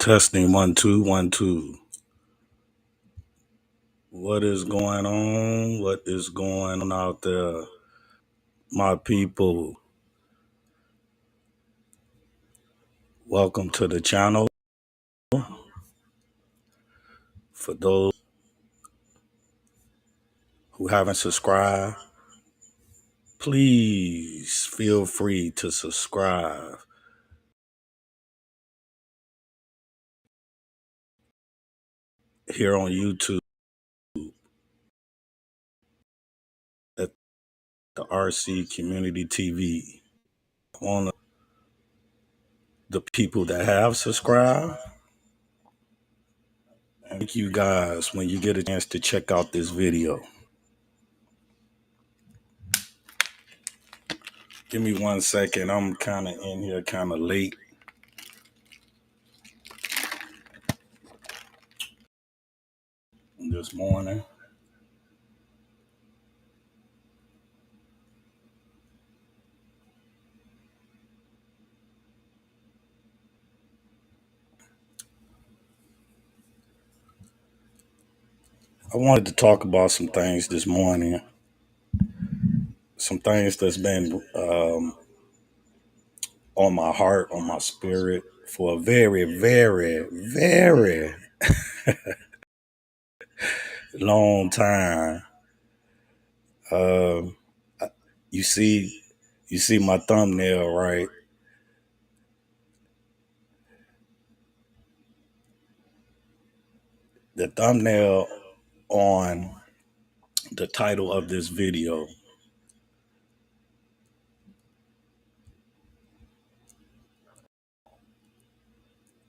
Testing 1 2 1 2. What is going on? What is going on out there, my people? Welcome to the channel. For those who haven't subscribed, please feel free to subscribe here on YouTube at the RC Community TV. On the people that have subscribed, and thank you guys when you get a chance to check out this video. Give me 1 second. I'm kind of in here kind of late this morning. I wanted to talk about some things this morning, some things that's been on my heart, on my spirit for a very, very, very long time. Um, you see, you see my thumbnail, right? The thumbnail on the title of this video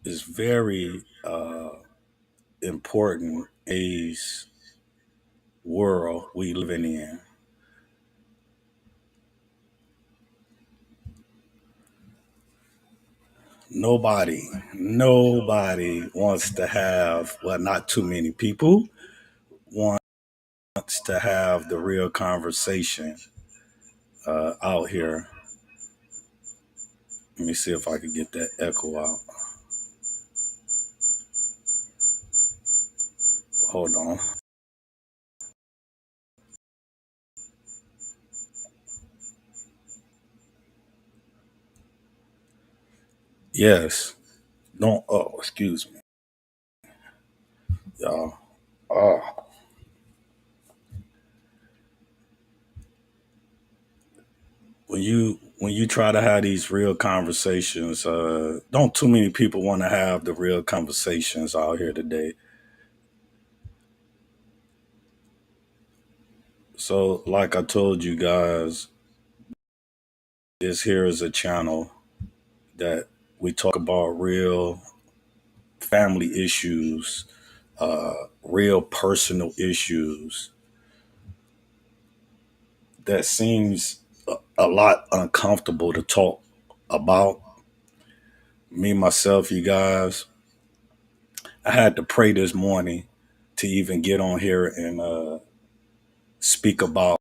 is very important in today's world we living in. Nobody wants to have, well, not too many people wants to have the real conversation out here. Let me see if I can get that echo out. Hold on. Yes. Don't, oh, excuse me, y'all. Uh, when you try to have these real conversations, don't too many people want to have the real conversations out here today. So, like I told you guys, this here is a channel that we talk about real family issues, real personal issues that seems a lot uncomfortable to talk about. Me, myself, you guys, I had to pray this morning to even get on here and speak about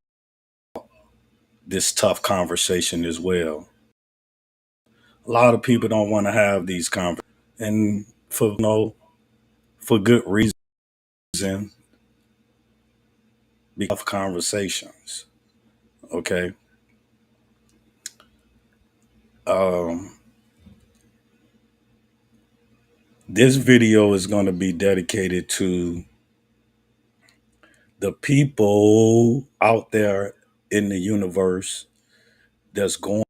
this tough conversation as well. A lot of people don't want to have these conversations, and for good reason, because of conversations. Okay. Um, this video is going to be dedicated to the people out there in the universe that's going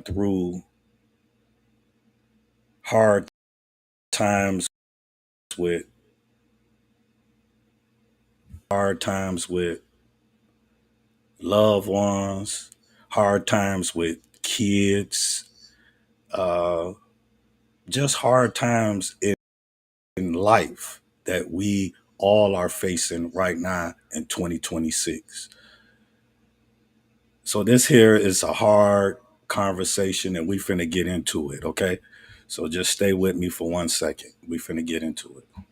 through hard times with loved ones, hard times with kids, uh, just hard times in life that we all are facing right now in 2026. So this here is a hard conversation and we finna get into it, okay? So just stay with me for 1 second. We finna get into it.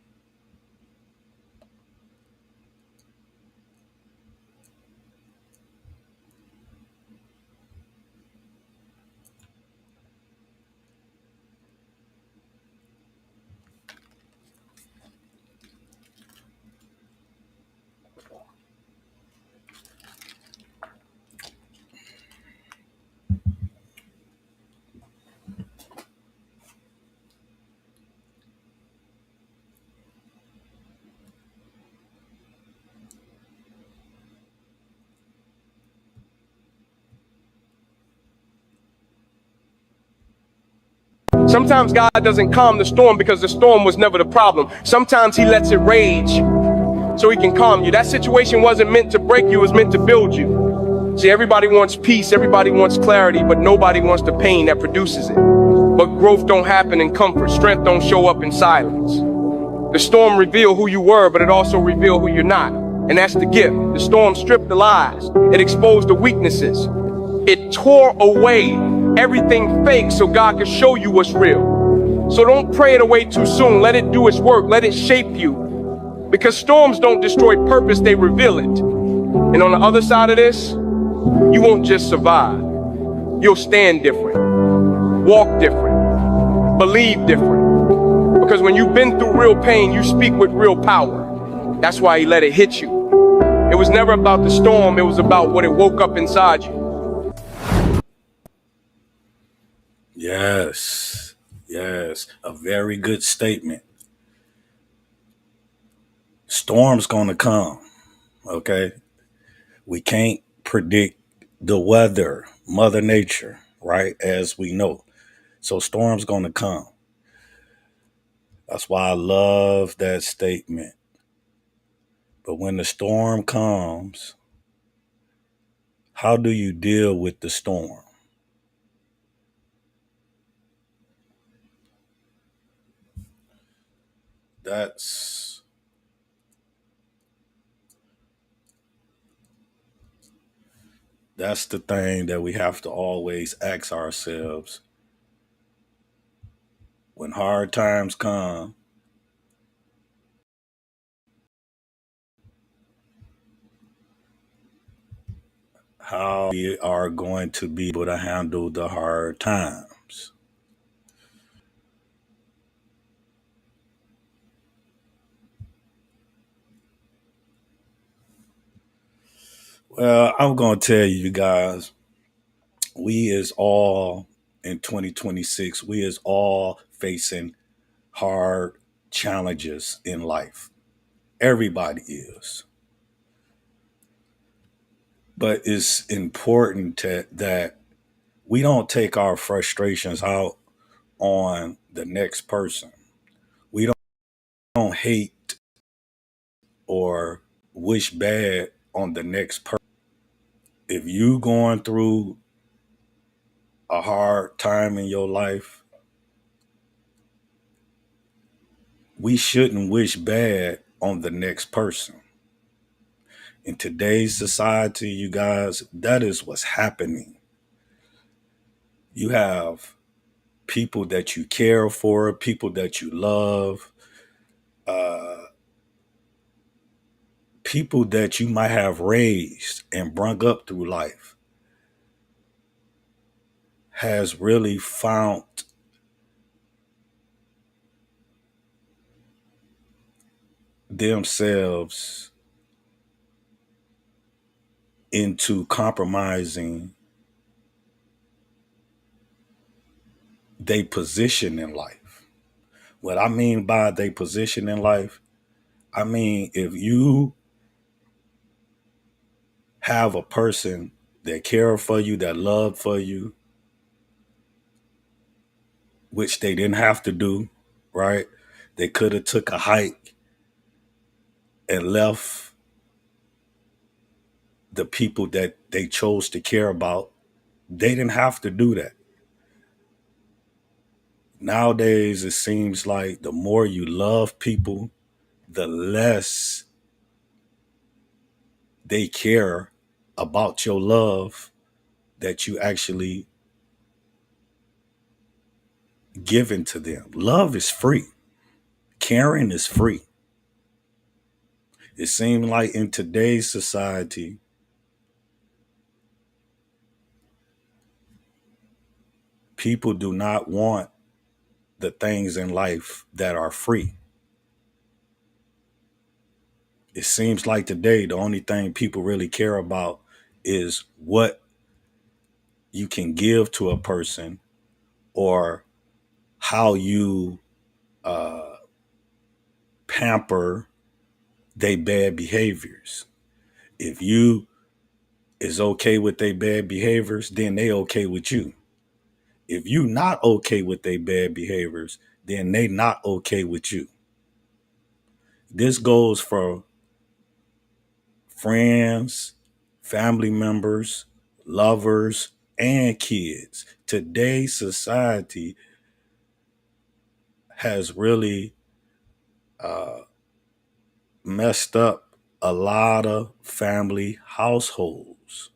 Sometimes God doesn't calm the storm because the storm was never the problem. Sometimes he lets it rage so he can calm you. That situation wasn't meant to break you, it was meant to build you. See, everybody wants peace, everybody wants clarity, but nobody wants the pain that produces it. But growth don't happen in comfort. Strength don't show up in silence. The storm revealed who you were, but it also revealed who you're not. And that's the gift. The storm stripped the lies. It exposed the weaknesses. It tore away everything fake so God can show you what's real. So don't pray it away too soon. Let it do its work. Let it shape you. Because storms don't destroy purpose, they reveal it. And on the other side of this, you won't just survive. You'll stand different, walk different, believe different. Because when you've been through real pain, you speak with real power. That's why he let it hit you. It was never about the storm, it was about what it woke up inside you. Yes, yes, a very good statement. Storm's gonna come, okay? We can't predict the weather, Mother Nature, right? As we know. So storm's gonna come. That's why I love that statement. But when the storm comes, how do you deal with the storm? That's the thing that we have to always ask ourselves. When hard times come, how we are going to be able to handle the hard times. Well, I'm going to tell you guys, we is all in 2026, we is all facing hard challenges in life. Everybody is. But it's important that we don't take our frustrations out on the next person. We don't hate or wish bad on the next person. If you going through a hard time in your life, we shouldn't wish bad on the next person. In today's society, you guys, that is what's happening. You have people that you care for, people that you love, uh, people that you might have raised and brung up through life has really found themselves into compromising their position in life. What I mean by their position in life, I mean if you have a person that care for you, that love for you, which they didn't have to do, right? They could have took a hike and left the people that they chose to care about. They didn't have to do that. Nowadays, it seems like the more you love people, the less they care about your love that you actually given to them. Love is free. Caring is free. It seems like in today's society, people do not want the things in life that are free. It seems like today, the only thing people really care about is what you can give to a person or how you uh, pamper their bad behaviors. If you is okay with their bad behaviors, then they okay with you. If you not okay with their bad behaviors, then they not okay with you. This goes for friends, family members, lovers, and kids. Today's society has really messed up a lot of family households.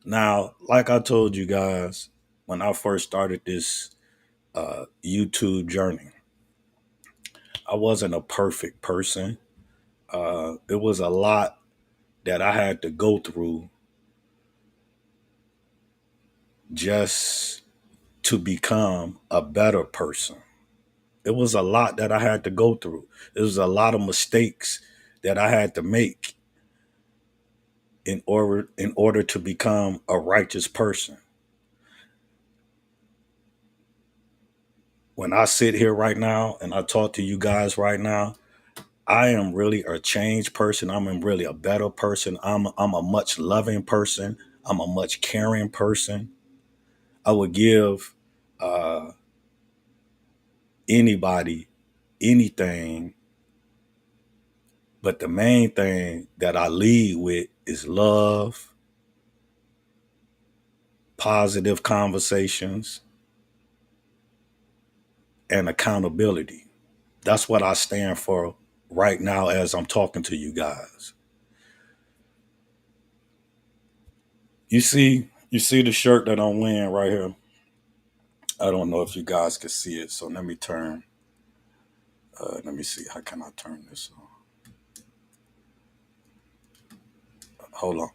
Now, like I told you guys when I first started this YouTube journey, I wasn't a perfect person. It was a lot that I had to go through just to become a better person. It was a lot that I had to go through. It was a lot of mistakes that I had to make in order to become a righteous person. When I sit here right now and I talk to you guys right now, I am really a changed person. I'm really a better person. I'm a much loving person. I'm a much caring person. I would give uh, anybody anything, but the main thing that I lead with is love, positive conversations, and accountability. That's what I stand for right now as I'm talking to you guys. You see the shirt that I'm wearing right here. I don't know if you guys can see it, so let me turn. Let me see. How can I turn this on? Hold on.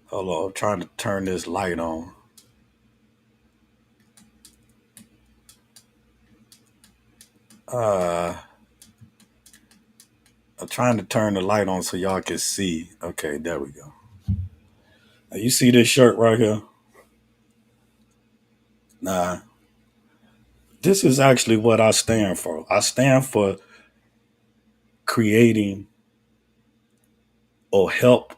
Hold on. I'm trying to turn this light on. Uh, I'm trying to turn the light on so y'all can see. Okay, there we go. Now, you see this shirt right here? Nah, this is actually what I stand for. I stand for creating or help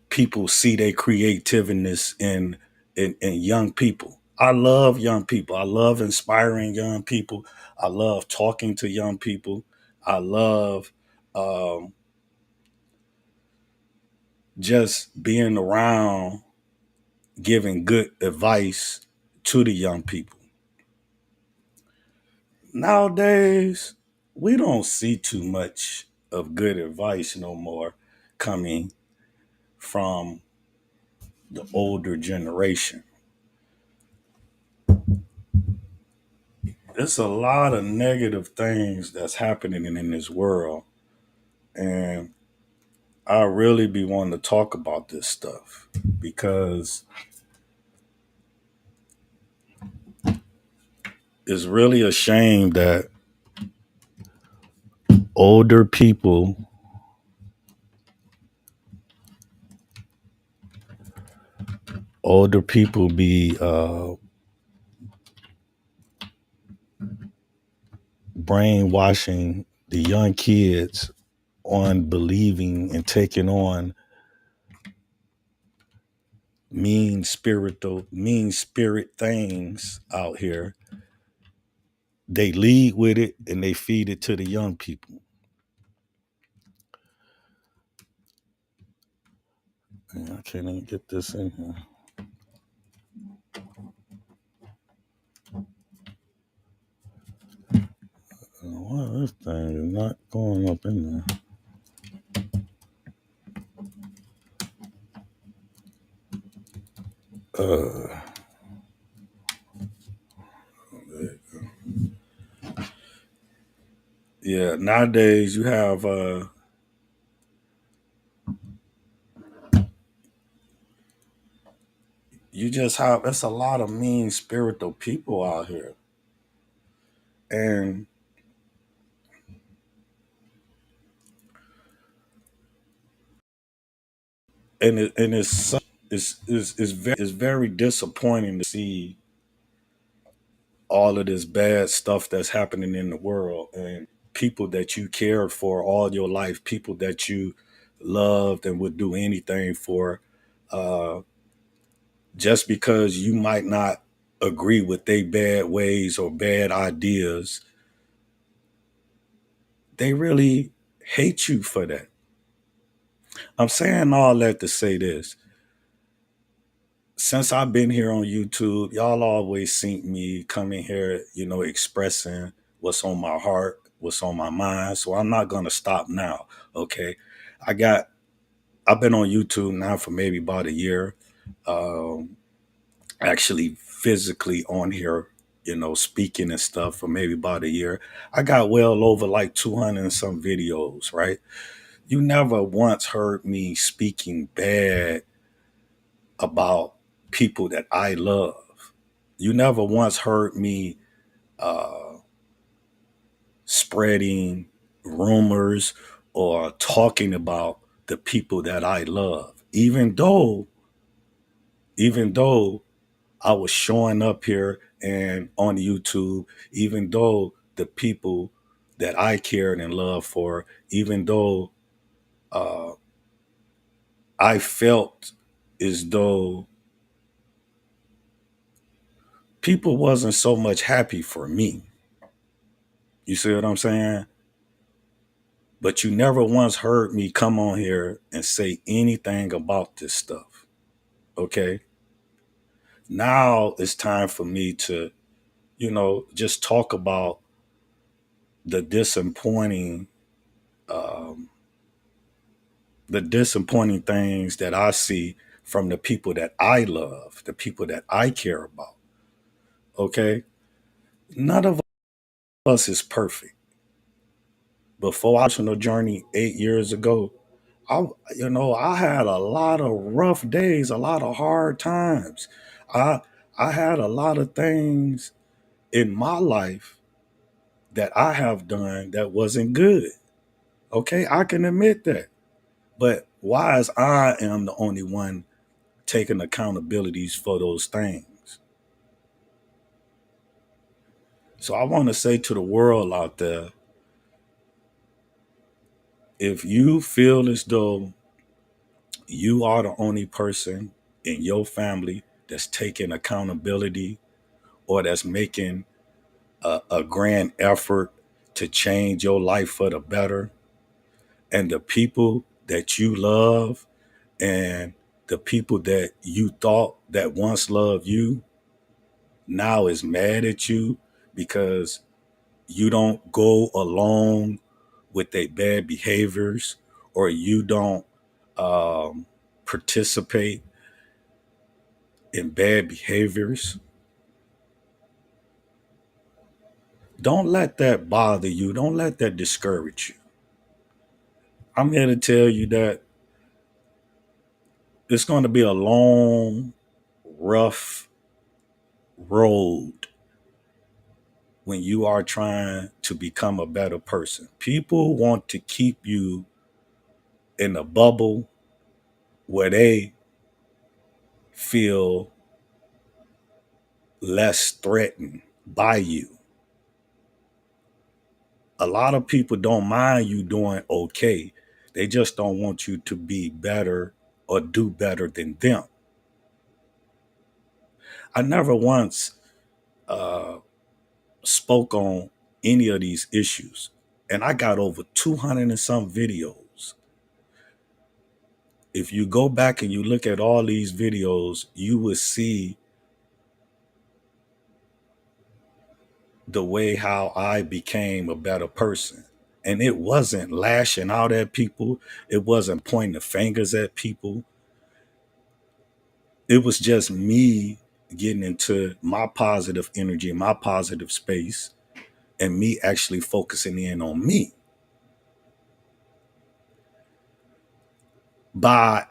people see their creativeness in young people. I love young people. I love inspiring young people. I love talking to young people. I love um, just being around, giving good advice to the young people. Nowadays, we don't see too much of good advice no more coming from the older generation. There's a lot of negative things that's happening in this world, and I really be wanting to talk about this stuff because it's really a shame that older people older people be brainwashing the young kids on believing and taking on mean spirit things out here. They lead with it and they feed it to the young people. Yeah, I can't even get this in here. Why this thing is not going up in there? Yeah, nowadays you just have it's a lot of mean spiritual people out here, and it's very disappointing to see all of this bad stuff that's happening in the world, and people that you cared for all your life, people that you loved and would do anything for, uh, just because you might not agree with their bad ways or bad ideas, they really hate you for that. I'm saying all that to say this. Since I've been here on YouTube, y'all always seen me coming here, expressing what's on my heart, what's on my mind. So I'm not gonna stop now. Okay. I got I've been on YouTube now for maybe about a year. Um, actually physically on here, speaking and stuff for maybe about a year. I got well over like 200 and some videos, right? You never once heard me speaking bad about people that I love. You never once heard me uh, spreading rumors or talking about the people that I love, even though I was showing up here and on YouTube, even though the people that I cared and loved for, even though uh, I felt as though people wasn't so much happy for me. You see what I'm saying? But you never once heard me come on here and say anything about this stuff. Okay. Now it's time for me to, just talk about the disappointing, um, the disappointing things that I see from the people that I love, the people that I care about. Okay. None of us is perfect. Before I personal journey 8 years ago, I I had a lot of rough days, a lot of hard times. I I had a lot of things in my life that I have done that wasn't good. Okay, I can admit that. But why is I am the only one taking accountabilities for those things? So I want to say to the world out there, if you feel as though you are the only person in your family that's taking accountability or that's making a grand effort to change your life for the better, and the people that you love and the people that you thought that once loved you now is mad at you because you don't go along with their bad behaviors, or you don't participate in bad behaviors, don't let that bother you. Don't let that discourage you. I'm here to tell you that it's going to be a long, rough road when you are trying to become a better person. People want to keep you in a bubble where they feel less threatened by you. A lot of people don't mind you doing okay. They just don't want you to be better or do better than them. I never once uh, spoke on any of these issues, and I got over 200 and some videos. If you go back and you look at all these videos, you will see the way how I became a better person. And it wasn't lashing out at people, it wasn't pointing the fingers at people. It was just me getting into my positive energy, my positive space, and me actually focusing in on me. By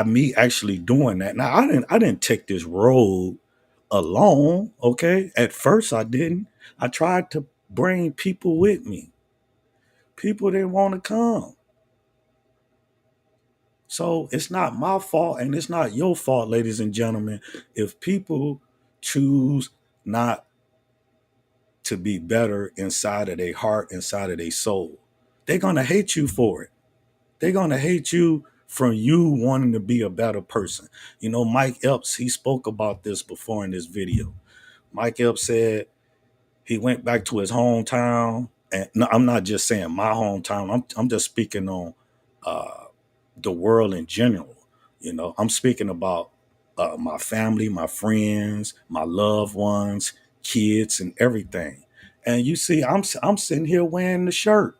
me actually doing that. Now I didn't take this road alone, okay? At first I didn't. I tried to bring people with me. People didn't want to come. So it's not my fault and it's not your fault, ladies and gentlemen, if people choose not to be better inside of their heart, inside of their soul. They're going to hate you for it. They're going to hate you from you wanting to be a better person. Mike Epps, he spoke about this before in this video. Mike Epps said he went back to his hometown, and no, I'm not just saying my hometown. I'm just speaking on uh, the world in general. I'm speaking about my family, my friends, my loved ones, kids, and everything. And you see, I'm sitting here wearing the shirt.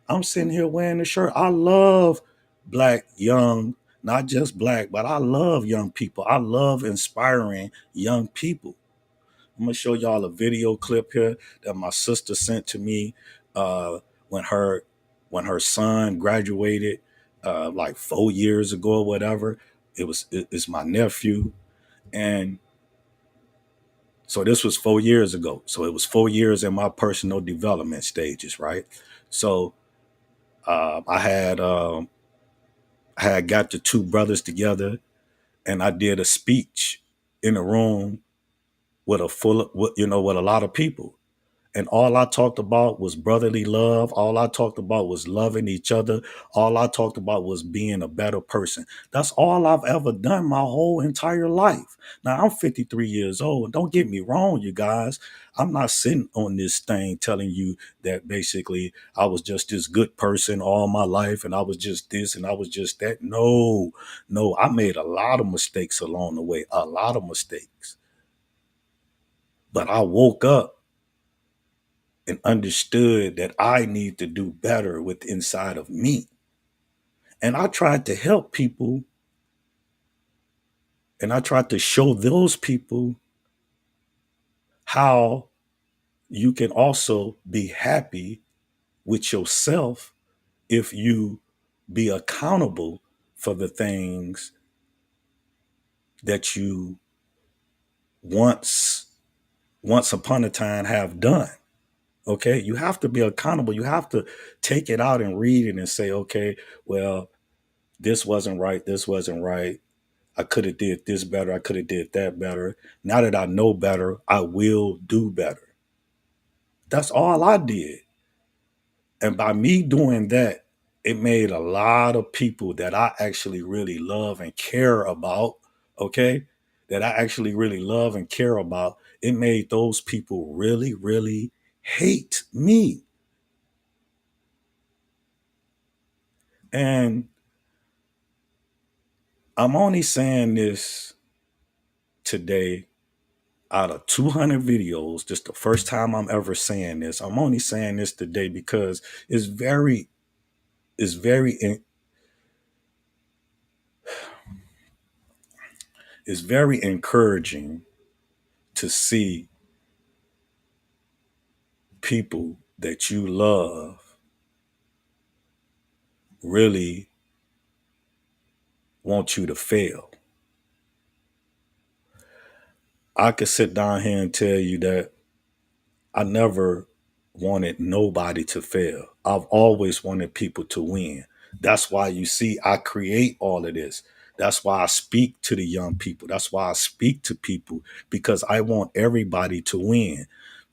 I'm sitting here wearing the shirt. I love black young, not just black, but I love young people. I love inspiring young people. I'm gonna show y'all a video clip here that my sister sent to me uh, when her son graduated like 4 years ago or whatever. It's my nephew, and so this was 4 years ago. So it was 4 years in my personal development stages, right? So I had got the two brothers together, and I did a speech in a room with with a lot of people. And all I talked about was brotherly love. All I talked about was loving each other. All I talked about was being a better person. That's all I've ever done my whole entire life. Now, I'm 53 years old. And don't get me wrong, you guys. I'm not sitting on this thing telling you that basically I was just this good person all my life and I was just this and I was just that. No, no, I made a lot of mistakes along the way, a lot of mistakes. But I woke up and understood that I need to do better with inside of me. And I tried to help people, and I tried to show those people how you can also be happy with yourself if you be accountable for the things that you once once upon a time have done. Okay, you have to be accountable. You have to take it out and read it and say, okay, well, this wasn't right, this wasn't right. I could have did this better. I could have did that better. Now that I know better, I will do better. That's all I did. And by me doing that, it made a lot of people that I actually really love and care about, okay? That I actually really love and care about. It made those people really, really hate me. And I'm only saying this today out of 200 videos, just the first time I'm ever saying this. I'm only saying this today because it's very, it's very, it's very encouraging to see people that you love really want you to fail. I could sit down here and tell you that I never wanted nobody to fail. I've always wanted people to win. That's why you see I create all of this. That's why I speak to the young people. That's why I speak to people because I want everybody to win.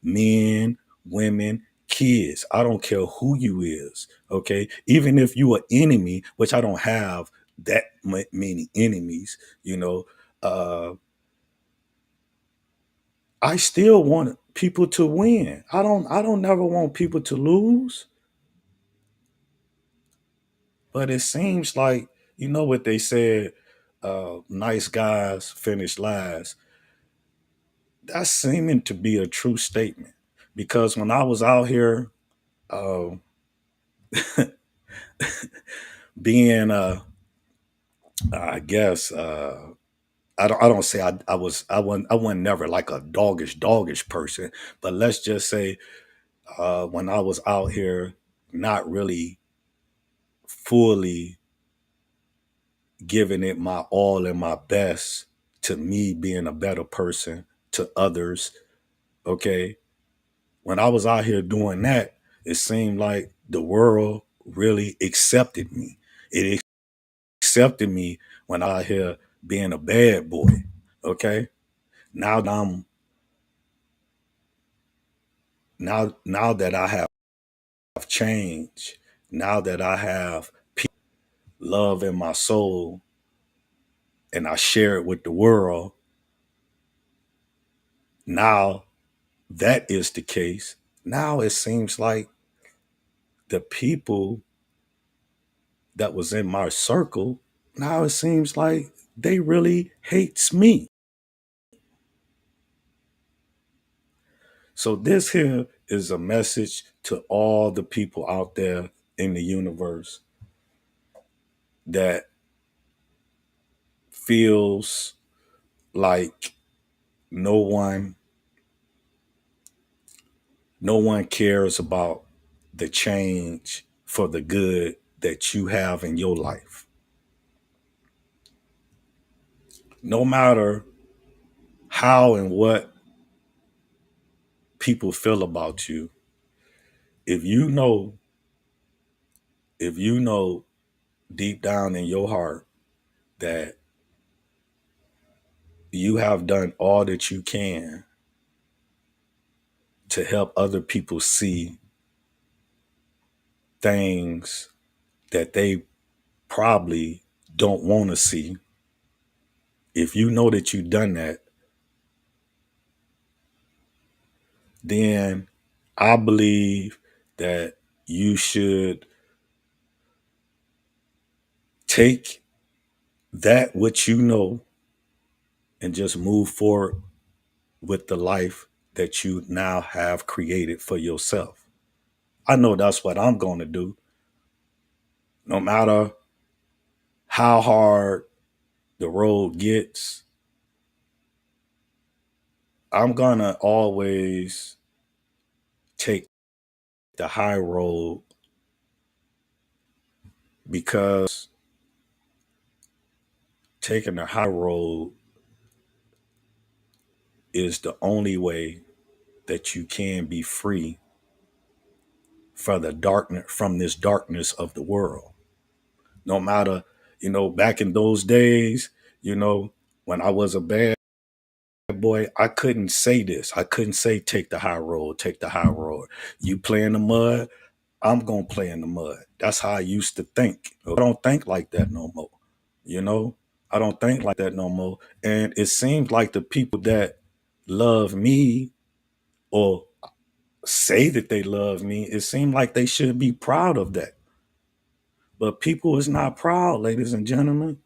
Men, women, kids. I don't care who you is. Okay. Even if you are enemy, which I don't have that many enemies, uh, I still want people to win. I don't never want people to lose. But it seems like, you know what they said, nice guys finish last. That's seeming to be a true statement. Because when I was out here uh, being I guess I don't say I wasn't never like a doggish person, but let's just say when I was out here not really fully giving it my all and my best to me being a better person to others. Okay. When I was out here doing that, it seemed like the world really accepted me. It accepted me when I was out here being a bad boy. Okay. Now that I'm now that I have changed, now that I have love in my soul and I share it with the world, now that is the case. Now it seems like the people that was in my circle, now it seems like they really hates me. So this here is a message to all the people out there in the universe that feels like no one no one cares about the change for the good that you have in your life. No matter how and what people feel about you, if you know, if you know deep down in your heart that you have done all that you can to help other people see things that they probably don't want to see, if you know that you've done that, then I believe that you should take that what you know and just move forward with the life that you now have created for yourself. I know that's what I'm going to do. No matter how hard the road gets, I'm going to always take the high road, because taking the high road is the only way that you can be free for the darkness, from this darkness of the world. No matter, back in those days, you know, when I was a bad boy, I couldn't say this. I couldn't say take the high road, take the high road. You play in the mud, I'm gonna play in the mud. That's how I used to think. I don't think like that no more. You know, I don't think like that no more. And it seems like the people that love me or say that they love me, it seems like they should be proud of that. But people is not proud, ladies and gentlemen.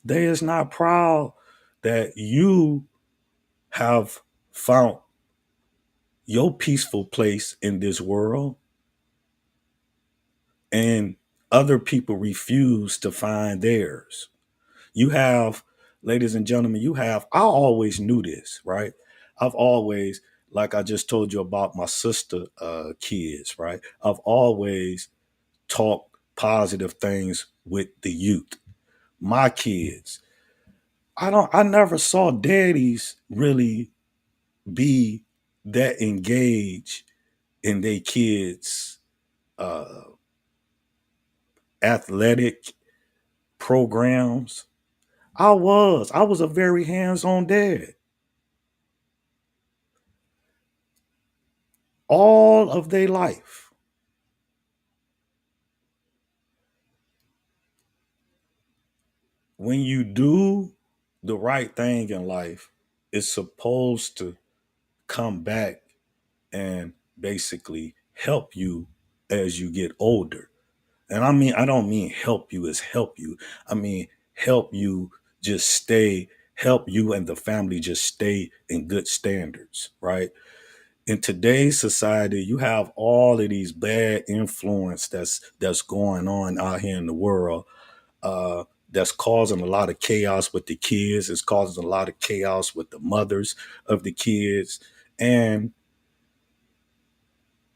They is not proud that you have found your peaceful place in this world and other people refuse to find theirs. You have, ladies and gentlemen, I always knew this, right? I've always, like I just told you about my sister kids, right? I've always talked positive things with the youth. My kids, I never saw daddies really be that engaged in their kids' uh, athletic programs. I was a very hands-on dad. All of their life. When you do the right thing in life, it's supposed to come back and basically help you as you get older. And I don't mean help you as help you. I mean, help you help you and the family just stay in good standards, right? In today's society, you have all of these bad influence that's going on out here in the world, that's causing a lot of chaos with the kids. It's causing a lot of chaos with the mothers of the kids, and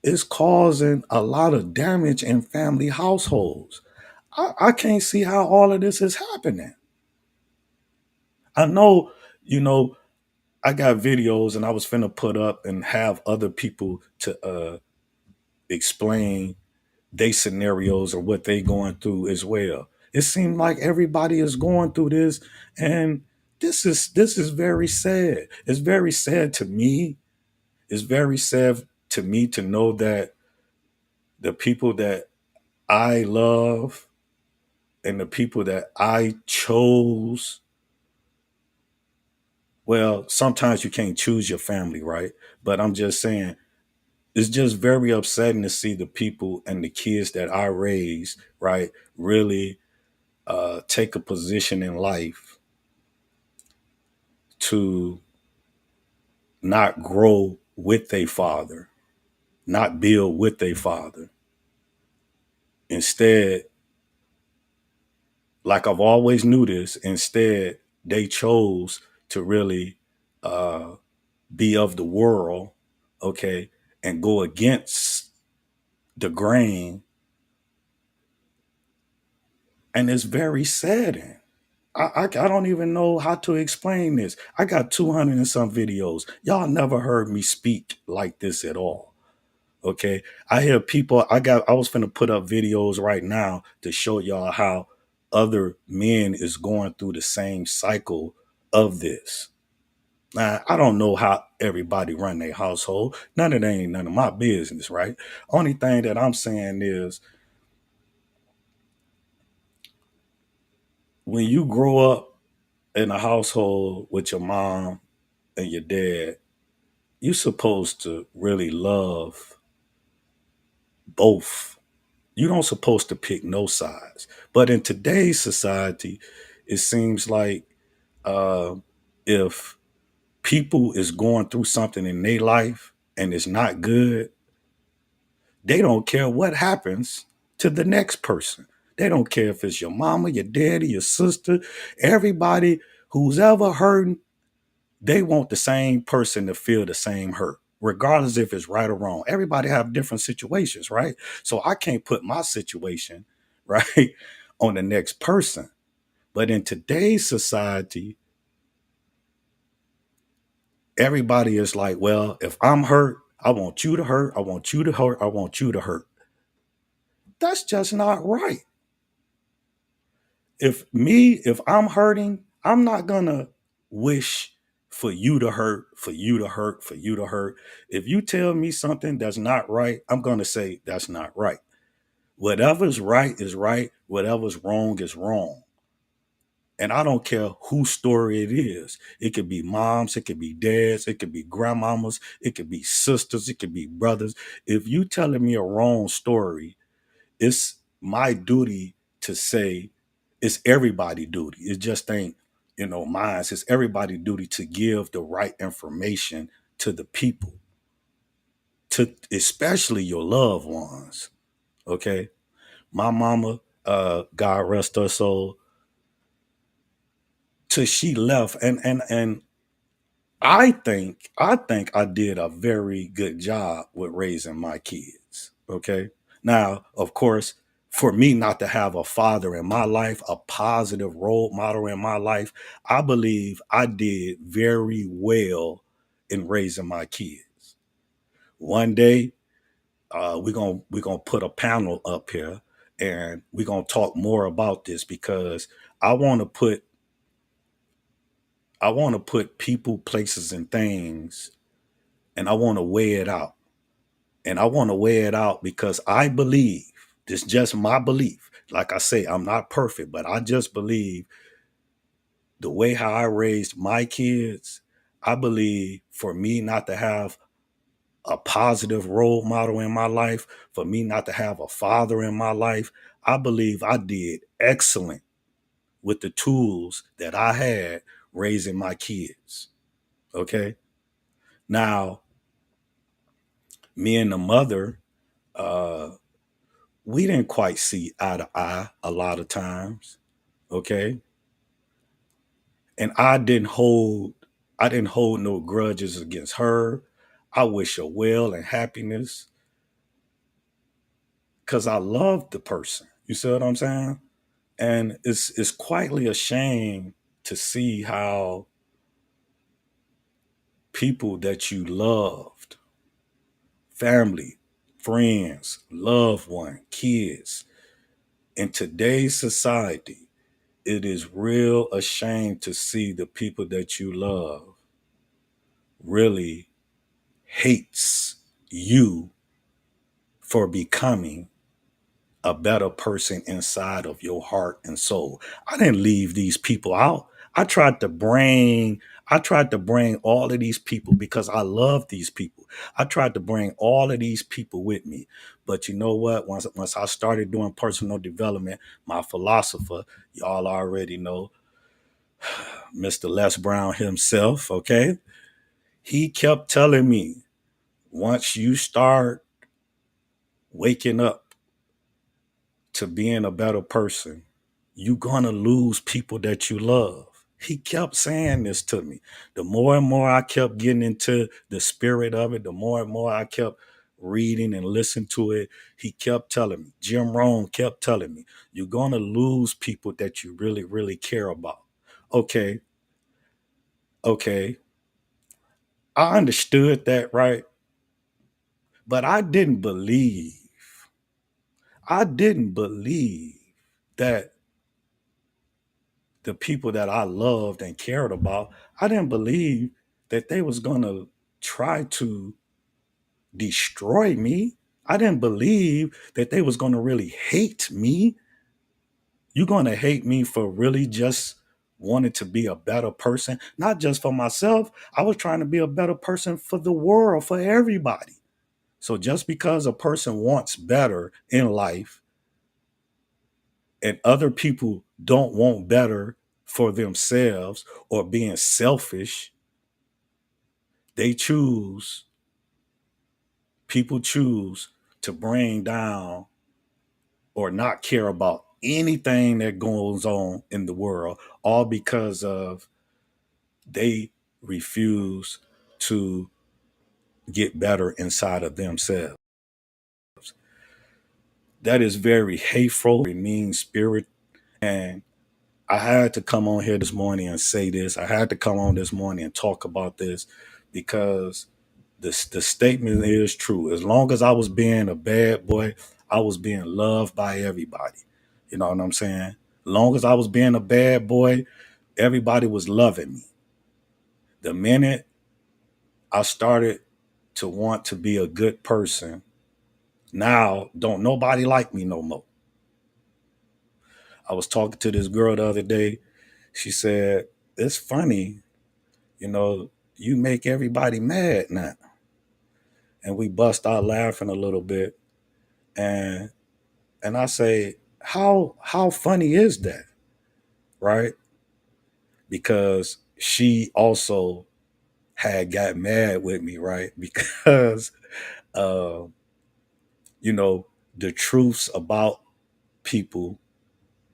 it's causing a lot of damage in family households. I can't see how all of this is happening. I know, you know, I got videos and I was finna put up and have other people to explain they scenarios or what they going through as well. It seems like everybody is going through this, and this is very sad. It's very sad to me. It's very sad to me to know that the people that I love and the people that I chose. Well, sometimes you can't choose your family, right? But I'm just saying, it's just very upsetting to see the people and the kids that I raised, right, really take a position in life to not grow with their father, not build with their father. Instead, like I've always knew this, instead they chose to really uh, be of the world, okay, and go against the grain. And it's very saddening. I don't even know how to explain this. I got 200 and some videos. Y'all never heard me speak like this at all. Okay. I hear people, I was finna put up videos right now to show y'all how other men is going through the same cycle of this. Now, I don't know how everybody run their household. None of that ain't none of my business, right? Only thing that I'm saying is when you grow up in a household with your mom and your dad, you're supposed to really love both. You don't supposed to pick no sides. But in today's society, it seems like uh, if people is going through something in their life and it's not good, they don't care what happens to the next person. They don't care if it's your mama, your daddy, your sister, everybody who's ever hurting. They want the same person to feel the same hurt, regardless if it's right or wrong. Everybody have different situations, right? So I can't put my situation, right, on the next person. But in today's society, everybody is like, well, if I'm hurt, I want you to hurt. I want you to hurt. I want you to hurt. That's just not right. If I'm hurting, I'm not gonna wish for you to hurt, for you to hurt, for you to hurt. If you tell me something that's not right, I'm gonna say that's not right. Whatever's right is right, whatever's wrong is wrong. And I don't care whose story it is. It could be moms, it could be dads, it could be grandmamas, it could be sisters, it could be brothers. If you telling me a wrong story, it's my duty to say it's everybody's duty. It just ain't, mine. It's everybody's duty to give the right information to the people, to especially your loved ones. Okay. My mama, God rest her soul, till she left. And I think I did a very good job with raising my kids. Okay. Now, of course, for me not to have a father in my life, a positive role model in my life, I believe I did very well in raising my kids. One day, we're gonna put a panel up here and we're gonna talk more about this because I want to put I want to put people, places, and things, and I want to weigh it out. And I want to weigh it out because I believe, this is just my belief. Like I say, I'm not perfect, but I just believe the way how I raised my kids, I believe for me not to have a positive role model in my life, for me not to have a father in my life, I believe I did excellent with the tools that I had raising my kids. Okay. Now, me and the mother, uh, we didn't quite see eye to eye a lot of times. Okay. And I didn't hold no grudges against her. I wish her well and happiness because I loved the person. You see what I'm saying? And it's quietly a shame to see how people that you loved, family, friends, loved one, kids, in today's society, it is real a shame to see the people that you love really hates you for becoming a better person inside of your heart and soul. I didn't leave these people out. I tried to bring I tried to bring all of these people because I love these people. I tried to bring all of these people with me. But you know what? Once I started doing personal development, my philosopher, y'all already know, Mr. Les Brown himself, okay? He kept telling me, once you start waking up to being a better person, you're gonna lose people that you love. He kept saying this to me. The more and more I kept getting into the spirit of it, the more and more I kept reading and listening to it, he kept telling me. Jim Rohn kept telling me, you're gonna lose people that you really, really care about. Okay, okay. I understood that, right? But I didn't believe that the people that I loved and cared about, I didn't believe that they was gonna try to destroy me. I didn't believe that they was gonna really hate me. You're gonna hate me for really just wanting to be a better person, not just for myself. I was trying to be a better person for the world, for everybody. So just because a person wants better in life and other people don't want better for themselves or being selfish, they choose, people choose to bring down or not care about anything that goes on in the world, all because of they refuse to get better inside of themselves. That is very hateful, very mean spirit. And I had to come on here this morning and say this. I had to come on this morning and talk about this because the statement is true. As long as I was being a bad boy, I was being loved by everybody. You know what I'm saying? As long as I was being a bad boy, everybody was loving me. The minute I started to want to be a good person, now don't nobody like me no more. I was talking to this girl the other day. She said, "It's funny, you know, you make everybody mad now." And we bust out laughing a little bit. And I say, how funny is that? Right? Because she also had got mad with me, right? Because uh, you know, the truths about people,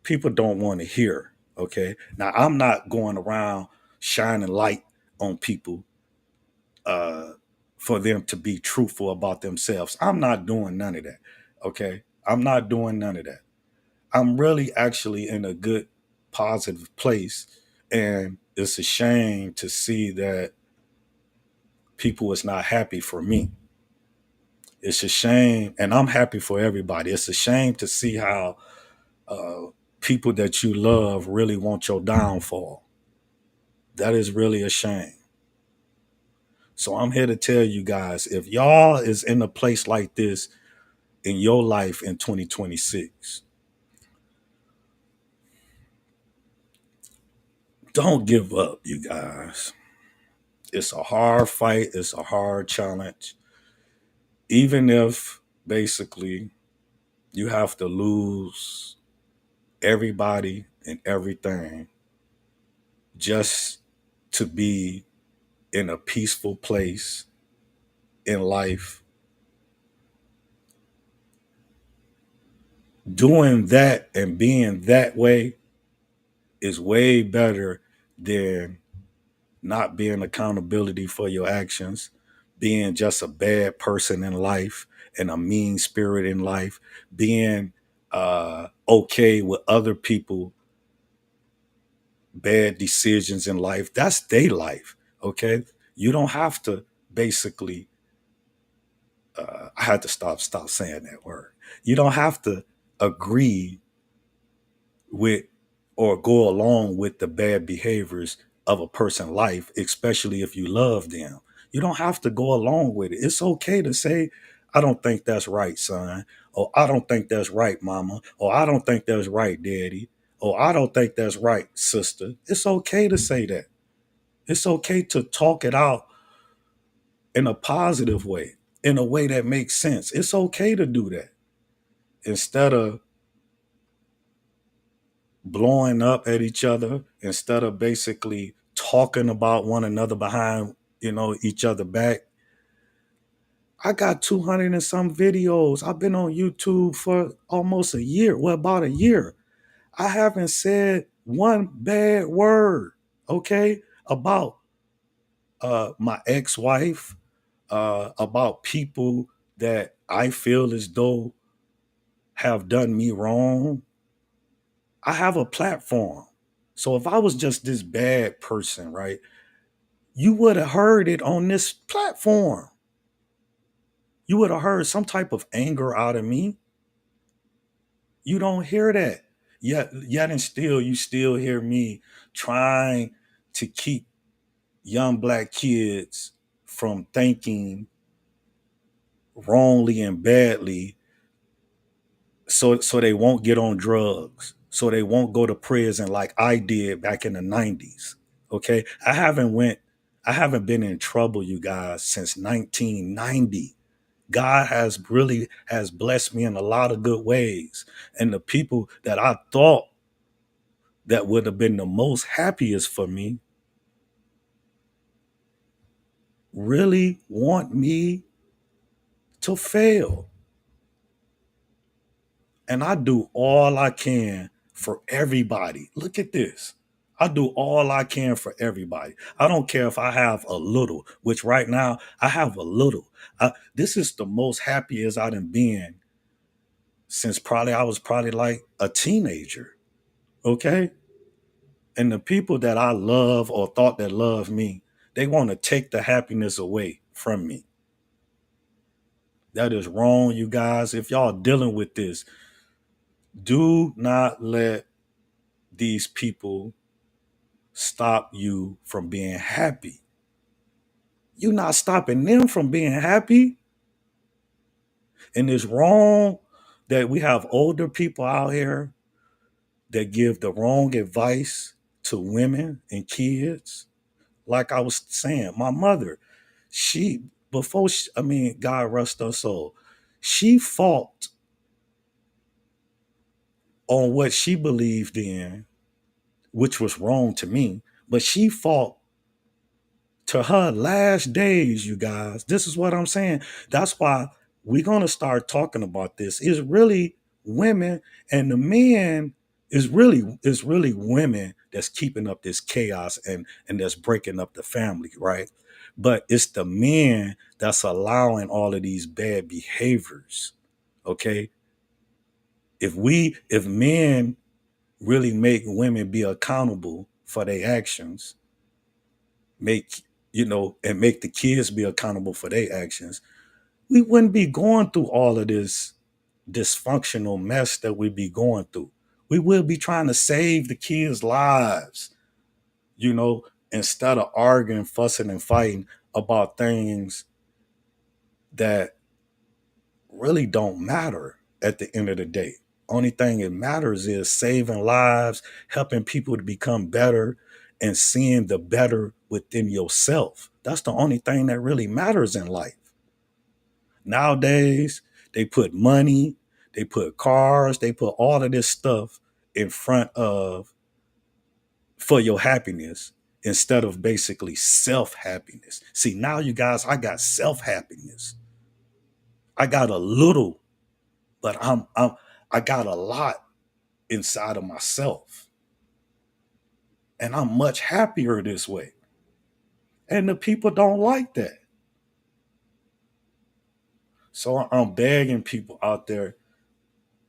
people don't want to hear. Okay. Now I'm not going around shining light on people uh for them to be truthful about themselves. I'm not doing none of that. Okay. I'm not doing none of that. I'm really actually in a good, positive place. And it's a shame to see that people is not happy for me. It's a shame, and I'm happy for everybody. It's a shame to see how uh, people that you love really want your downfall. That is really a shame. So I'm here to tell you guys, if y'all is in a place like this in your life in 2026, don't give up, you guys. It's a hard fight. It's a hard challenge. Even if basically you have to lose everybody and everything just to be in a peaceful place in life, doing that and being that way is way better than not being accountability for your actions, being just a bad person in life and a mean spirit in life, being okay with other people bad decisions in life. That's their life. Okay. You don't have to basically, I had to stop saying that word. You don't have to agree with or go along with the bad behaviors of a person's life, especially if you love them. You don't have to go along with it. It's okay to say, I don't think that's right, son. Or I don't think that's right, mama. Or I don't think that's right, daddy. Or I don't think that's right, sister. It's okay to say that. It's okay to talk it out in a positive way, in a way that makes sense. It's okay to do that instead of blowing up at each other, instead of basically talking about one another behind, each other back. I got 200 and some videos. I've been on YouTube for almost a year. Well, about a year. I haven't said one bad word, okay, about my ex-wife, about people that I feel as though have done me wrong. I have a platform. So if I was just this bad person, right, you would have heard it on this platform. You would have heard some type of anger out of me. You don't hear that. Yet and still, you still hear me trying to keep young black kids from thinking wrongly and badly, so they won't get on drugs, so they won't go to prison like I did back in the 90s. Okay? I haven't been in trouble, you guys, since 1990. God has blessed me in a lot of good ways. And the people that I thought that would have been the most happiest for me really want me to fail. And I do all I can for everybody. Look at this. I do all I can for everybody. I don't care if I have a little, which right now I have a little. This is the most happiest I've been since probably I was probably like a teenager. Okay. And the people that I love or thought that loved me, they want to take the happiness away from me. That is wrong, you guys. If y'all dealing with this, do not let these people stop you from being happy. You're not stopping them from being happy. And it's wrong that we have older people out here that give the wrong advice to women and kids. Like I was saying, my mother, she, God rest her soul, she fought on what she believed in, which was wrong to me, but she fought to her last days, you guys. This is what I'm saying. That's why we're going to start talking about this. It's really women, and the men is really women that's keeping up this chaos and that's breaking up the family, right? But it's the men that's allowing all of these bad behaviors. Okay? If men really make women be accountable for their actions, make and make the kids be accountable for their actions, we wouldn't be going through all of this dysfunctional mess that we be going through. We will be trying to save the kids' lives, instead of arguing, fussing, and fighting about things that really don't matter at the end of the day. Only thing that matters is saving lives, helping people to become better, and seeing the better within yourself. That's the only thing that really matters in life. Nowadays, they put money, they put cars, they put all of this stuff in front of for your happiness instead of basically self happiness. See, now you guys, I got self happiness. I got a little, but I got a lot inside of myself. And I'm much happier this way. And the people don't like that. So I'm begging people out there,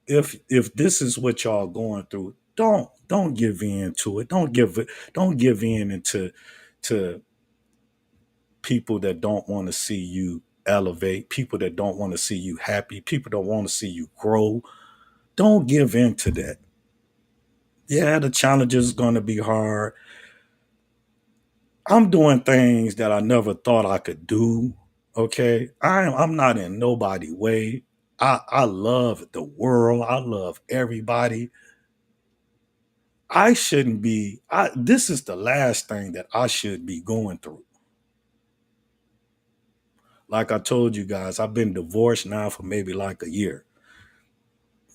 if this is what y'all going through, don't give in to it. Don't give in into to people that don't want to see you elevate, people that don't want to see you happy, people that want to see you grow. Don't give in to that. Yeah, the challenge is going to be hard. I'm doing things that I never thought I could do. Okay. I'm not in nobody way. I love the world. I love everybody. I shouldn't be this is the last thing that I should be going through. Like I told you guys, I've been divorced now for maybe like a year.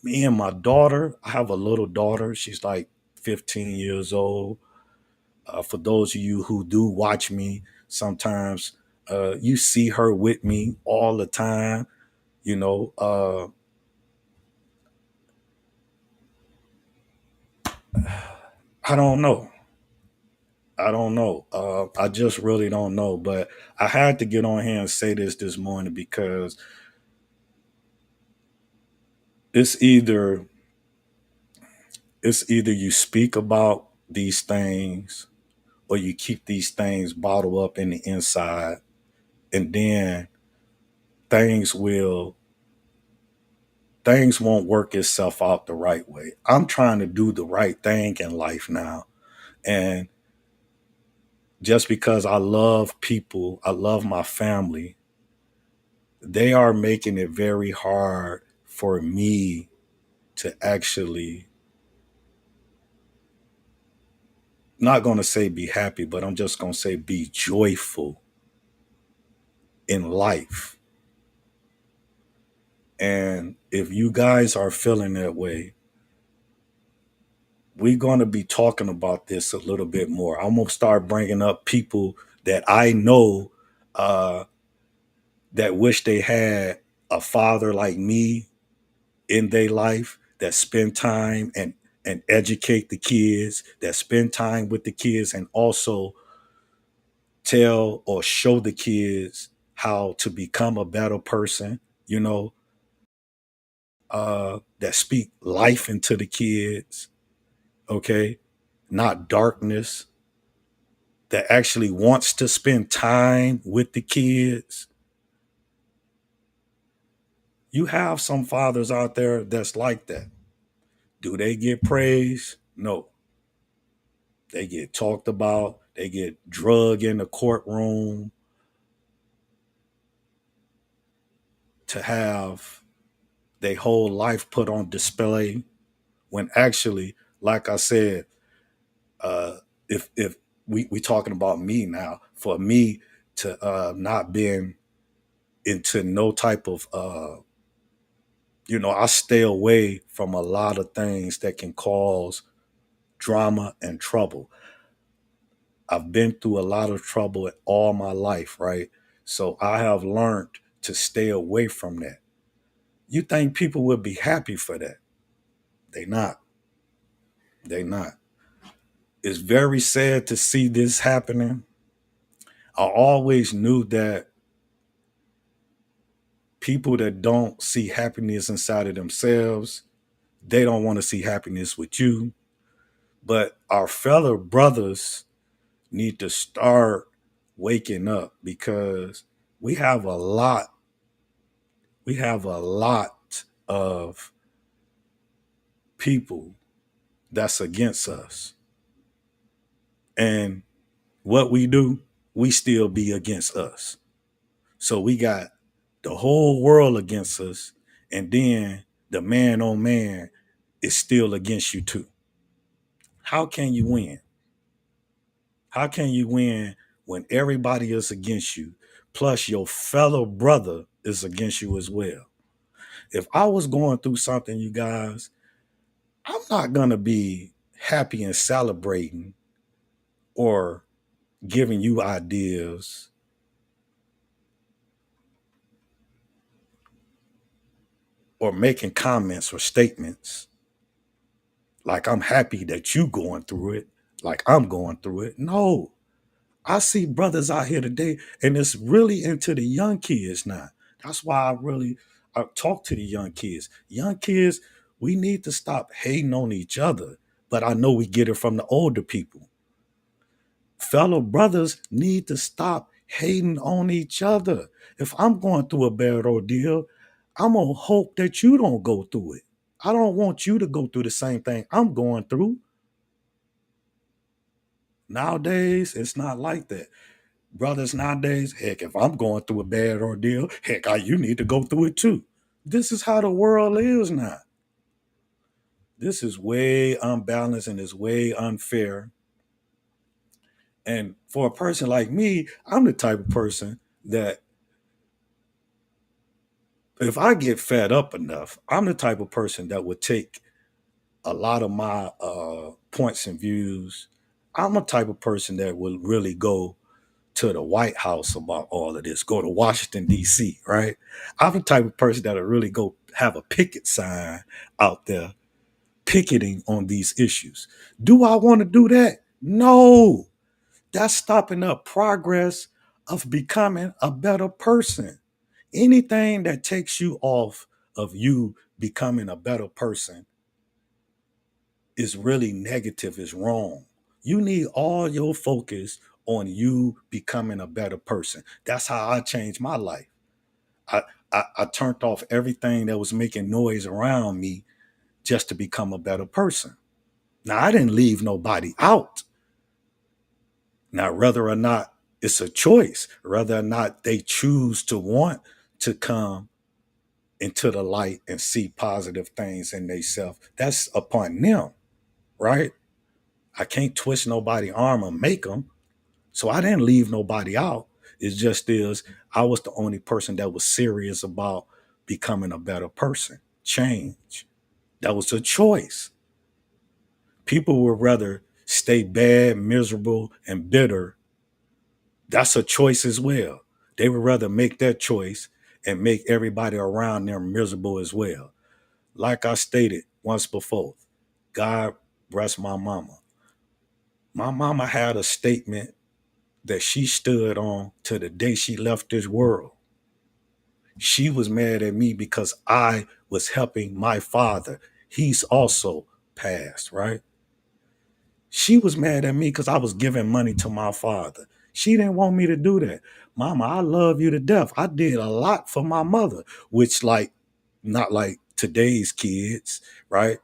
Me and my daughter, I have a little daughter. She's like 15 years old. For those of you who do watch me, sometimes you see her with me all the time. You know, I don't know. I don't know. I just really don't know. But I had to get on here and say this morning because it's either you speak about these things or you keep these things bottled up in the inside, and then things will things won't work itself out the right way. I'm trying to do the right thing in life now. And just because I love people, I love my family, they are making it very hard for me to actually, not going to say be happy, but I'm just going to say be joyful in life. And if you guys are feeling that way, we're going to be talking about this a little bit more. I'm going to start bringing up people that I know uh, that wish they had a father like me in their life that spend time and educate the kids, that spend time with the kids, and also tell or show the kids how to become a better person, you know, that speak life into the kids, okay, not darkness, that actually wants to spend time with the kids. You have some fathers out there that's like that. Do they get praise? No. They get talked about, they get drugged in the courtroom to have their whole life put on display when actually, like I said, if we talking about me now, for me to not being into no type of I stay away from a lot of things that can cause drama and trouble. I've been through a lot of trouble all my life, right? So I have learned to stay away from that. You think people would be happy for that? They not. They not. It's very sad to see this happening. I always knew that people that don't see happiness inside of themselves, they don't want to see happiness with you. But our fellow brothers need to start waking up because we have a lot, we have a lot of people that's against us. And what we do, we still be against us. So we got the whole world against us, and then the man on man is still against you too. How can you win? How can you win when everybody is against you, plus your fellow brother is against you as well? If I was going through something, you guys, I'm not going to be happy and celebrating or giving you ideas or making comments or statements like I'm happy that you going through it, like I'm going through it. No, I see brothers out here today, and it's really into the young kids now. That's why I talk to the young kids. Young kids, we need to stop hating on each other. But I know we get it from the older people. Fellow brothers need to stop hating on each other. If I'm going through a bad ordeal, I'm gonna hope that you don't go through it. I don't want you to go through the same thing I'm going through. Nowadays, it's not like that. Brothers nowadays, heck, if I'm going through a bad ordeal, heck, you need to go through it too. This is how the world is now. This is way unbalanced and is way unfair. And for a person like me, I'm the type of person that if I get fed up enough, I'm the type of person that would take a lot of my points and views. I'm a type of person that will really go to the White House about all of this, go to Washington, D.C., right? I'm the type of person that'll really go have a picket sign out there picketing on these issues. Do I want to do that? No. That's stopping up progress of becoming a better person. Anything that takes you off of you becoming a better person is really negative, is wrong. You need all your focus on you becoming a better person. That's how I changed my life. I, I turned off everything that was making noise around me just to become a better person. Now, I didn't leave nobody out. Now, whether or not it's a choice, whether or not they choose to want to come into the light and see positive things in themselves, that's upon them, right? I can't twist nobody arm or make them. So I didn't leave nobody out. It just is I was the only person that was serious about becoming a better person. Change. That was a choice. People would rather stay bad, miserable, and bitter. That's a choice as well. They would rather make that choice and make everybody around them miserable as well. Like I stated once before, God rest my mama. My mama had a statement that she stood on to the day she left this world. She was mad at me because I was helping my father. He's also passed, right? She was mad at me because I was giving money to my father. She didn't want me to do that. Mama, I love you to death. I did a lot for my mother, which like not like today's kids, right?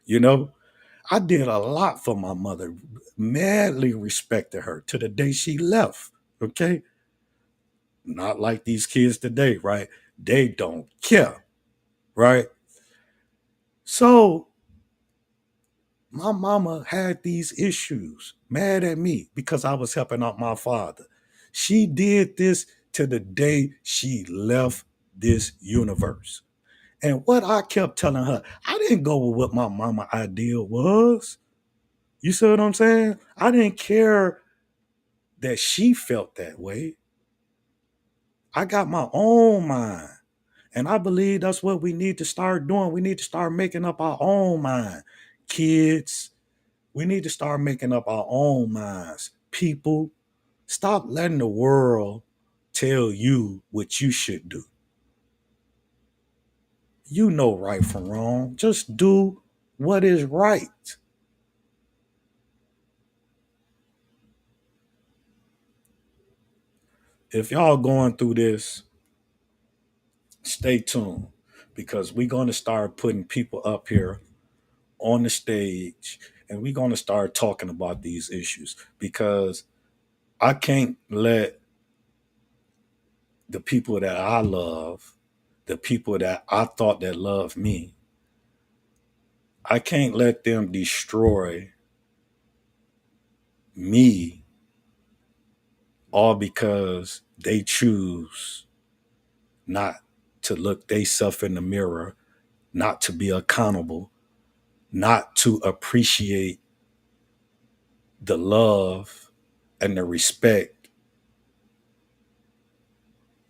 You know, I did a lot for my mother, madly respected her to the day she left. Okay. Not like these kids today, right? They don't care, right? So my mama had these issues, mad at me because I was helping out my father. She did this to the day she left this universe. And what I kept telling her, I didn't go with what my mama ideal was. You see what I'm saying? I didn't care that she felt that way. I got my own mind. And I believe that's what we need to start doing. We need to start making up our own mind. Kids, we need to start making up our own minds. People, stop letting the world tell you what you should do. You know right from wrong. Just do what is right. If y'all going through this, stay tuned because we're going to start putting people up here on the stage and we're going to start talking about these issues because I can't let the people that I love, the people that I thought that loved me, I can't let them destroy me all because they choose not to look theyself in the mirror, not to be accountable, not to appreciate the love and the respect.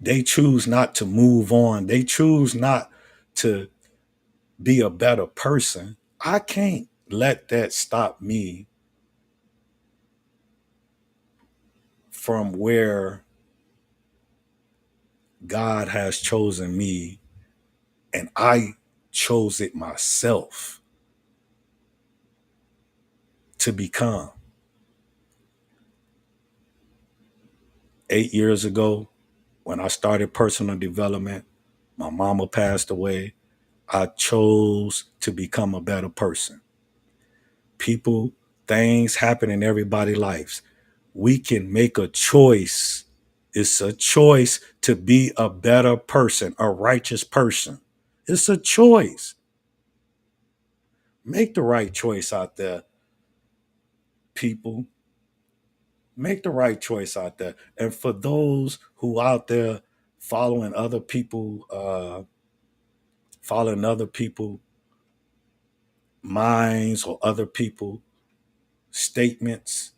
They choose not to move on. They choose not to be a better person. I can't let that stop me from where God has chosen me and I chose it myself to become. 8 years ago, when I started personal development, my mama passed away. I chose to become a better person. People, things happen in everybody's lives. we can make a choice. It's a choice to be a better person, a righteous person. It's a choice. Make the right choice out there, people. Make the right choice out there. And for those who out there following other people, following other people minds or other people statements,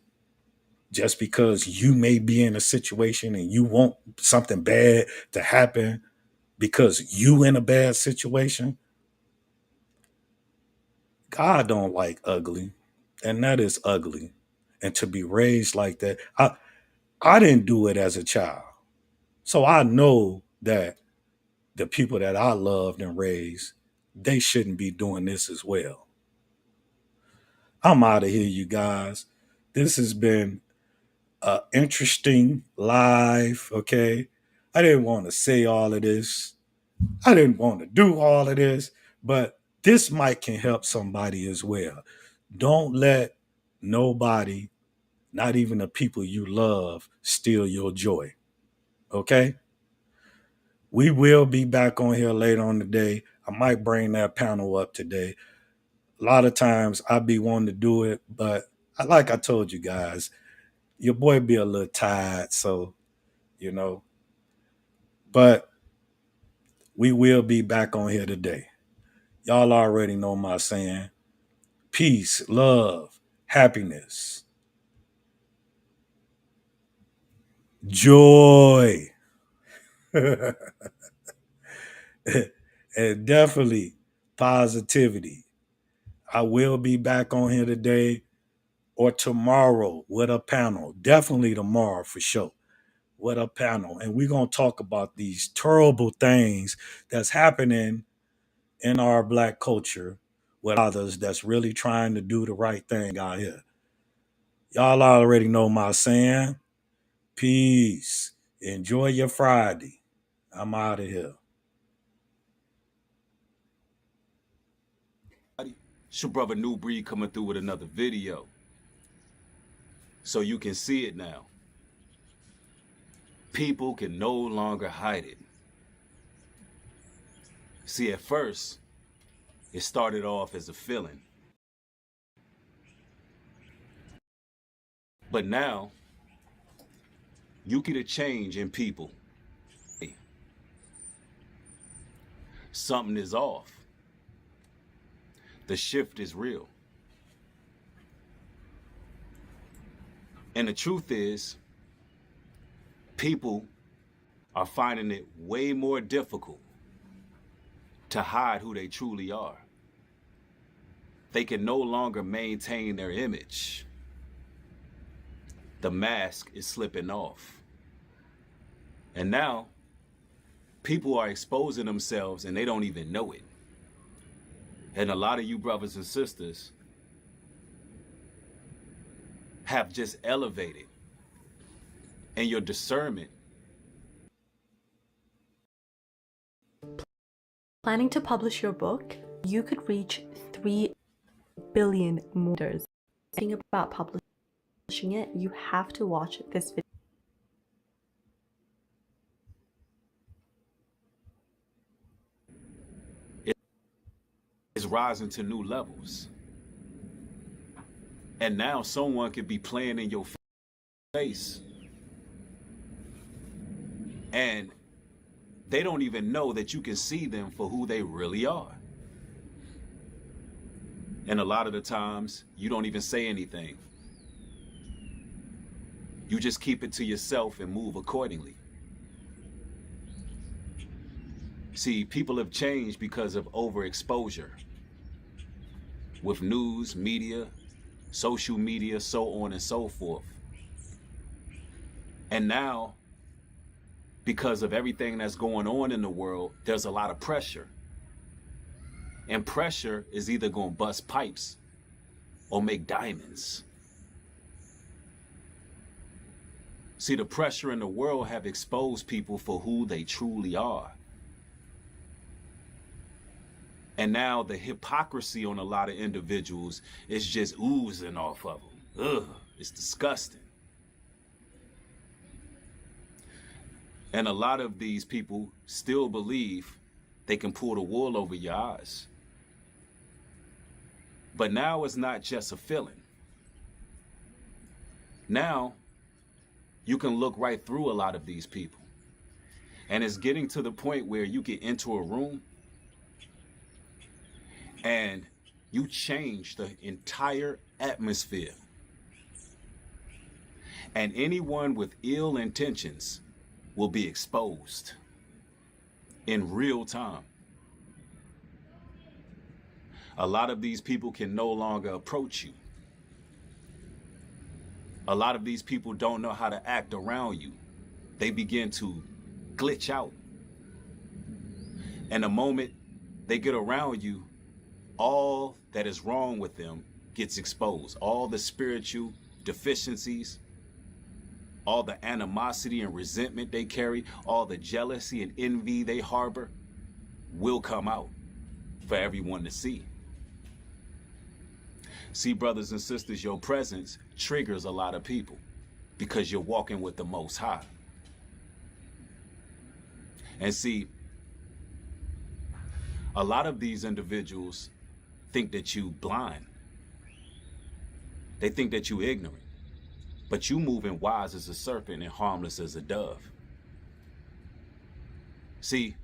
just because you may be in a situation and you want something bad to happen because you in a bad situation. God don't like ugly, and that is ugly. And to be raised like that, I didn't do it as a child, so I know that the people that I loved and raised, they shouldn't be doing this as well. I'm out of here, you guys. This has been interesting live. Okay, I didn't want to say all of this. I didn't want to do all of this, but this might can help somebody as well. Don't let nobody, not even the people you love, steal your joy. Okay? We will be back on here later on today. I might bring that panel up today. A lot of times I be wanting to do it, but like I told you guys, your boy be a little tired, so you know. But we will be back on here today. Y'all already know my saying. Peace, love, happiness, joy, and definitely positivity. I will be back on here today or tomorrow with a panel. Definitely tomorrow for sure. With a panel. And we're going to talk about these terrible things that's happening in our black culture with others that's really trying to do the right thing out here. Y'all already know my saying. Peace. Enjoy your Friday. I'm out of here. It's your brother New Breed coming through with another video. So you can see it now. People can no longer hide it. See, at first, it started off as a feeling. But now, you get a change in people. Something is off. The shift is real. And the truth is, people are finding it way more difficult to hide who they truly are. They can no longer maintain their image. The mask is slipping off. And now, people are exposing themselves and they don't even know it. And a lot of you brothers and sisters have just elevated in your discernment. Planning to publish your book, you could reach 3 billion readers. Thinking about publishing it, you have to watch this video. Is rising to new levels. And now someone could be playing in your face. And they don't even know that you can see them for who they really are. And a lot of the times, you don't even say anything. You just keep it to yourself and move accordingly. See, people have changed because of overexposure. With news, media, social media, so on and so forth. And now, because of everything that's going on in the world, there's a lot of pressure. And pressure is either going to bust pipes or make diamonds. See, the pressure in the world have exposed people for who they truly are. And now the hypocrisy on a lot of individuals is just oozing off of them. Ugh, it's disgusting. And a lot of these people still believe they can pull the wool over your eyes. But now it's not just a feeling. Now you can look right through a lot of these people. And it's getting to the point where you get into a room and you change the entire atmosphere. And anyone with ill intentions will be exposed in real time. A lot of these people can no longer approach you. A lot of these people don't know how to act around you. They begin to glitch out. And the moment they get around you, all that is wrong with them gets exposed. All the spiritual deficiencies, all the animosity and resentment they carry, all the jealousy and envy they harbor will come out for everyone to see. See, brothers and sisters, your presence triggers a lot of people because you're walking with the Most High. And see, a lot of these individuals think that you blind. They think that you ignorant, but you moving wise as a serpent and harmless as a dove. See,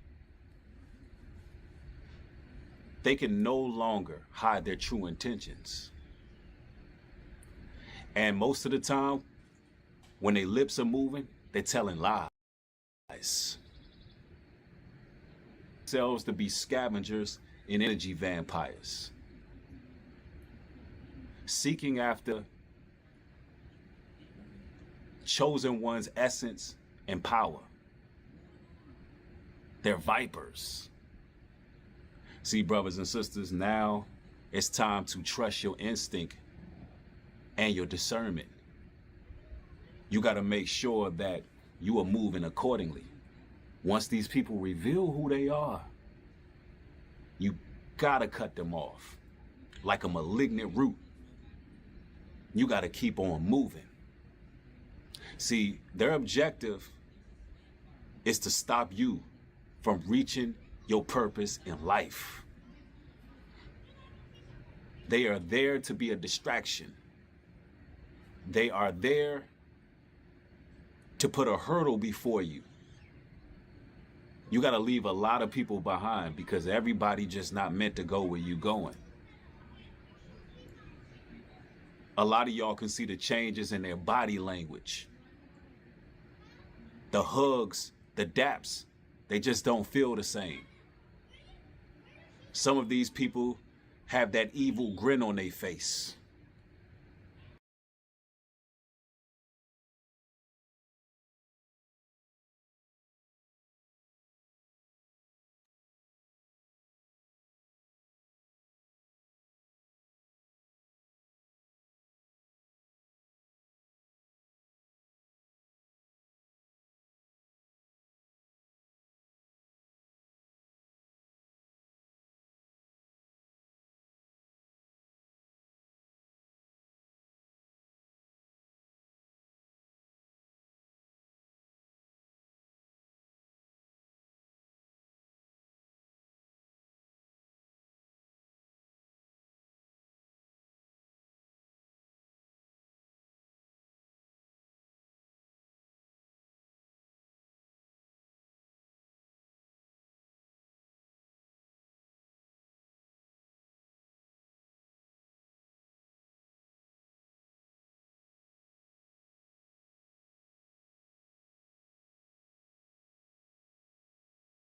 they can no longer hide their true intentions. And most of the time, when their lips are moving, they're telling lies. Themselves to be scavengers and energy vampires, seeking after chosen one's essence and power. They're vipers. See, brothers and sisters, now it's time to trust your instinct and your discernment. You got to make sure that you are moving accordingly. Once these people reveal who they are, you got to cut them off like a malignant root. You got to keep on moving. See, their objective is to stop you from reaching your purpose in life. They are there to be a distraction. They are there to put a hurdle before you. You got to leave a lot of people behind because everybody just not meant to go where you going. A lot of y'all can see the changes in their body language. The hugs, the daps, they just don't feel the same. Some of these people have that evil grin on their face.